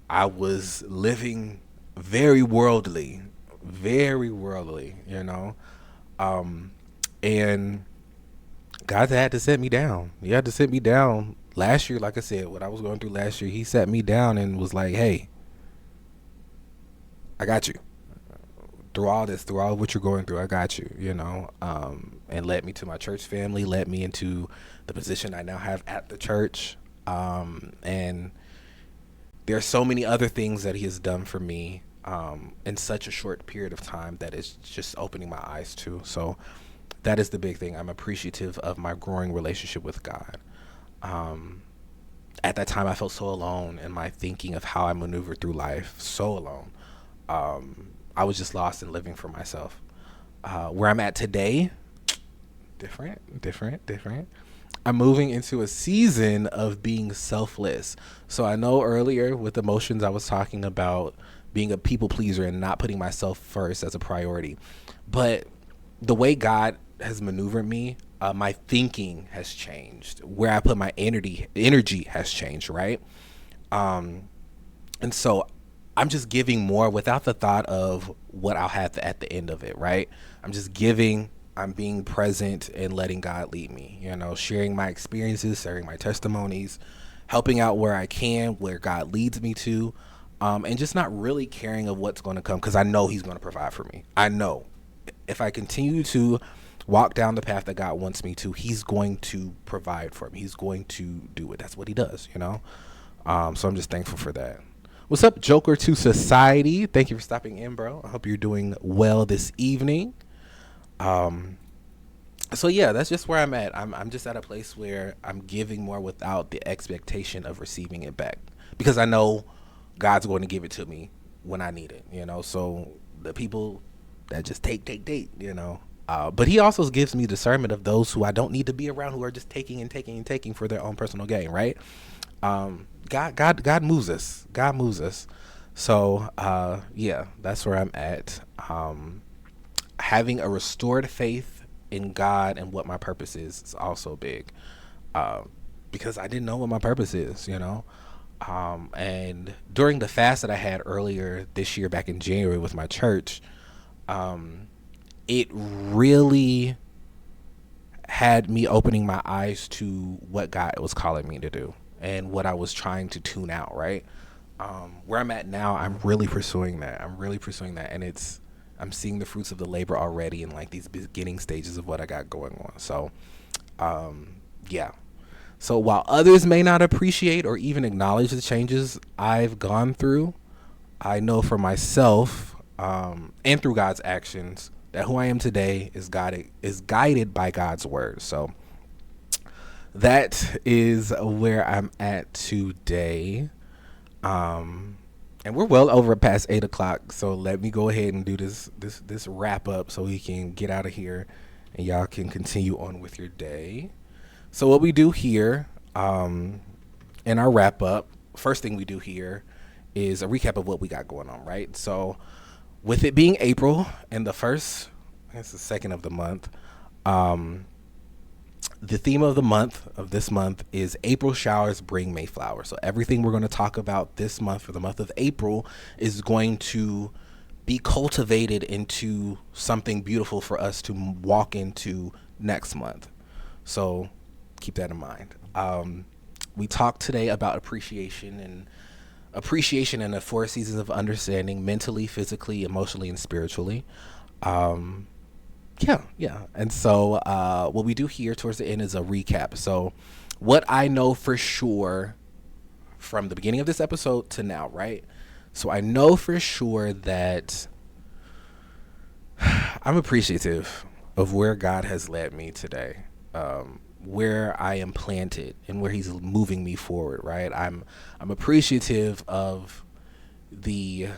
I was living very worldly, and God had to set me down. He had to set me down last year. Like I said, what I was going through last year, he sat me down and was like, hey, I got you through all this, through all what you're going through. I got you, and led me to my church family, led me into the position I now have at the church. And there are so many other things that he has done for me in such a short period of time that is just opening my eyes to. So that is the big thing. I'm appreciative of my growing relationship with God. At that time, I felt so alone in my thinking of how I maneuvered through life. So alone. I was just lost in living for myself. Where I'm at today, Different. I'm moving into a season of being selfless. So I know earlier with emotions, I was talking about being a people pleaser and not putting myself first as a priority. But the way God has maneuvered me, my thinking has changed. Where I put my energy has changed, right? Um, and so I'm just giving more without the thought of what I'll have at the end of it, right? I'm just giving, I'm being present and letting God lead me, sharing my experiences, sharing my testimonies, helping out where I can, where God leads me to, and just not really caring of what's going to come because I know He's going to provide for me. I know if I continue to walk down the path that God wants me to, He's going to provide for me. He's going to do it. That's what He does. So I'm just thankful for that. What's up, Joker to Society? Thank you for stopping in, bro. I hope you're doing well this evening. So yeah, that's just where I'm at. I'm just at a place where I'm giving more without the expectation of receiving it back because I know God's going to give it to me when I need it. So the people that just take. But He also gives me discernment of those who I don't need to be around, who are just taking and taking and taking for their own personal gain, right? God moves us. God moves us. So yeah, that's where I'm at. Having a restored faith in God and what my purpose is also big. Because I didn't know what my purpose is. And during the fast that I had earlier this year, back in January with my church, it really had me opening my eyes to what God was calling me to do and what I was trying to tune out, right? Where I'm at now, I'm really pursuing that. And I'm seeing the fruits of the labor already in like these beginning stages of what I got going on. So, yeah. So while others may not appreciate or even acknowledge the changes I've gone through, I know for myself, and through God's actions, that who I am today is guided by God's word. So that is where I'm at today. And we're well over past 8:00, so let me go ahead and do this wrap up so we can get out of here and y'all can continue on with your day. So what we do here, in our wrap up, first thing we do here is a recap of what we got going on, right? So with it being April and it's the second of the month, the theme of this month is April showers bring May flowers. So everything we're going to talk about this month for the month of April is going to be cultivated into something beautiful for us to walk into next month. So keep that in mind. We talked today about appreciation and the 4 seasons of understanding, mentally, physically, emotionally, and spiritually. Yeah. And so what we do here towards the end is a recap. So what I know for sure from the beginning of this episode to now, right? So I know for sure that I'm appreciative of where God has led me today, where I am planted and where He's moving me forward, right? I'm appreciative of the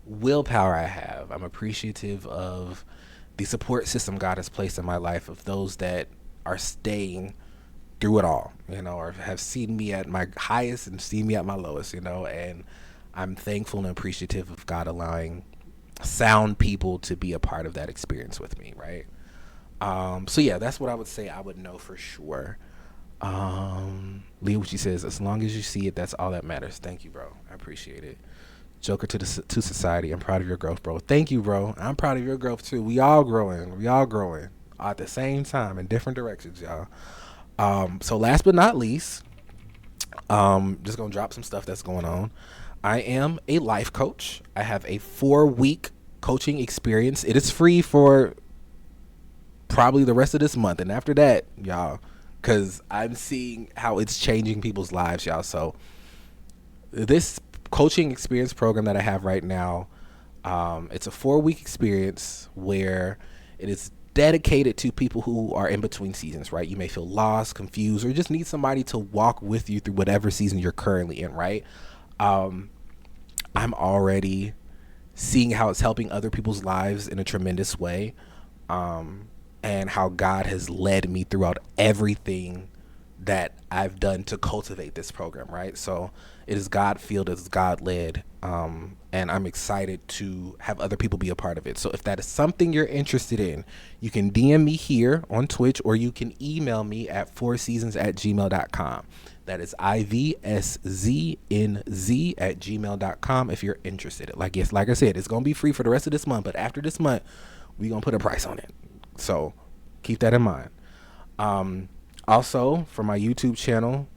willpower I have. I'm appreciative of the support system God has placed in my life, of those that are staying through it all, or have seen me at my highest and seen me at my lowest, and I'm thankful and appreciative of God allowing sound people to be a part of that experience with me, right? So yeah, that's what I would say I would know for sure. Leah, what she says, as long as you see it, that's all that matters. Thank you, bro. I appreciate it. Joker to Society, I'm proud of your growth, bro. Thank you, bro. I'm proud of your growth too. We all growing at the same time in different directions, y'all. So last but not least, just gonna drop some stuff that's going on. I am a life coach. I have a 4-week coaching experience. It is free for probably the rest of this month, and after that, y'all, because I'm seeing how it's changing people's lives, y'all. So this coaching experience program that I have right now, it's a 4-week experience where it is dedicated to people who are in between seasons, right? You may feel lost, confused, or just need somebody to walk with you through whatever season you're currently in, right? I'm already seeing how it's helping other people's lives in a tremendous way. and how God has led me throughout everything that I've done to cultivate this program, right? So it is God filled, it is God led, and I'm excited to have other people be a part of it. So if that is something you're interested in, you can DM me here on Twitch, or you can email me at fourseasons@gmail.com. That is ivsznz@gmail.com if you're interested. Like I said, it's gonna be free for the rest of this month, but after this month, we're gonna put a price on it. So keep that in mind. Also, for my YouTube channel,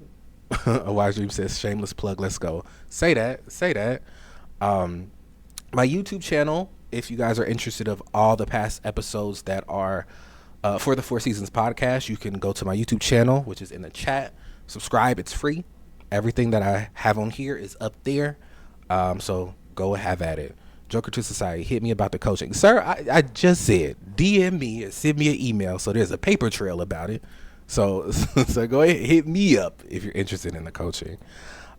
a wise dream says, shameless plug, let's go. Say that. My YouTube channel, if you guys are interested of all the past episodes that are for the Four Seasons podcast, you can go to my YouTube channel, which is in the chat. Subscribe, it's free. Everything that I have on here is up there. So go have at it. Joker to Society, hit me about the coaching. Sir, I just said, DM me or send me an email, so there's a paper trail about it. So go ahead, hit me up if you're interested in the coaching.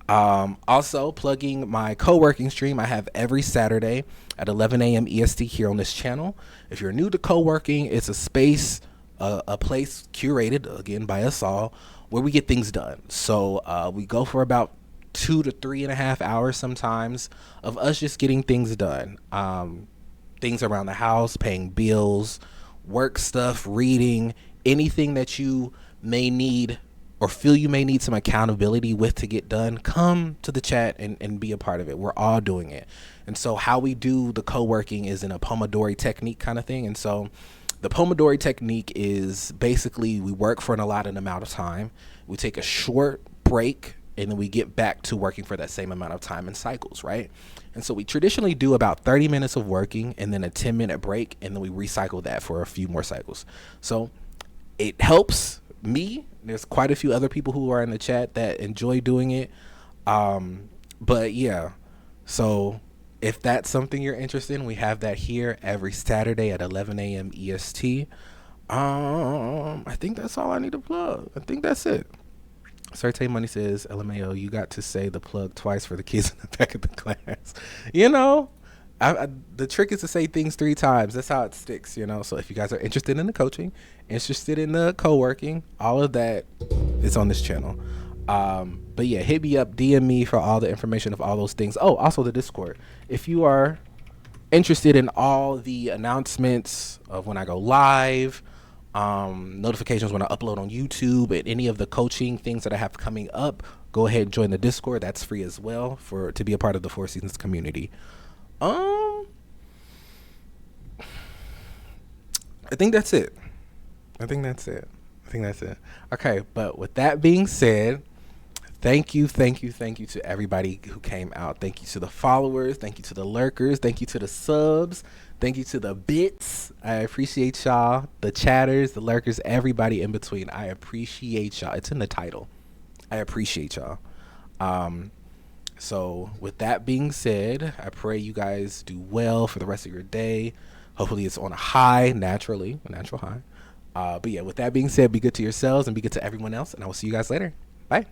Also, plugging my co-working stream I have every Saturday at 11 a.m. EST here on this channel. If you're new to co-working, it's a space, a place curated, again, by us all, where we get things done. So we go for about 2 to 3.5 hours sometimes of us just getting things done. Things around the house, paying bills, work stuff, reading, anything that you may need or feel you may need some accountability with to get done, come to the chat and be a part of it. We're all doing it. And so how we do the co-working is in a Pomodoro technique kind of thing. And so the Pomodoro technique is basically we work for an allotted amount of time. We take a short break, and then we get back to working for that same amount of time in cycles, right? And so we traditionally do about 30 minutes of working and then a 10-minute break, and then we recycle that for a few more cycles. So it helps me. There's quite a few other people who are in the chat that enjoy doing it. But yeah, so if that's something you're interested in, we have that here every Saturday at 11 a.m. EST. I think that's all I need to plug. I think that's it. Sarte Money says, LMAO, you got to say the plug twice for the kids in the back of the class. You know, the trick is to say things 3 times. That's how it sticks, you know. So if you guys are interested in the coaching, interested in the co-working, all of that is on this channel. But yeah, hit me up, DM me for all the information of all those things. Oh, also the Discord. If you are interested in all the announcements of when I go live, notifications when I upload on YouTube, and any of the coaching things that I have coming up, go ahead and join the Discord. That's free as well to be a part of the Four Seasons community. I think that's it. Okay, but with that being said, thank you to everybody who came out. Thank you to the followers. Thank you to the lurkers. Thank you to the subs. Thank you to the bits. I appreciate y'all. The chatters, the lurkers, everybody in between. I appreciate y'all. It's in the title. I appreciate y'all. So with that being said, I pray you guys do well for the rest of your day. Hopefully it's on a high, a natural high. But yeah, with that being said, be good to yourselves and be good to everyone else. And I will see you guys later. Bye.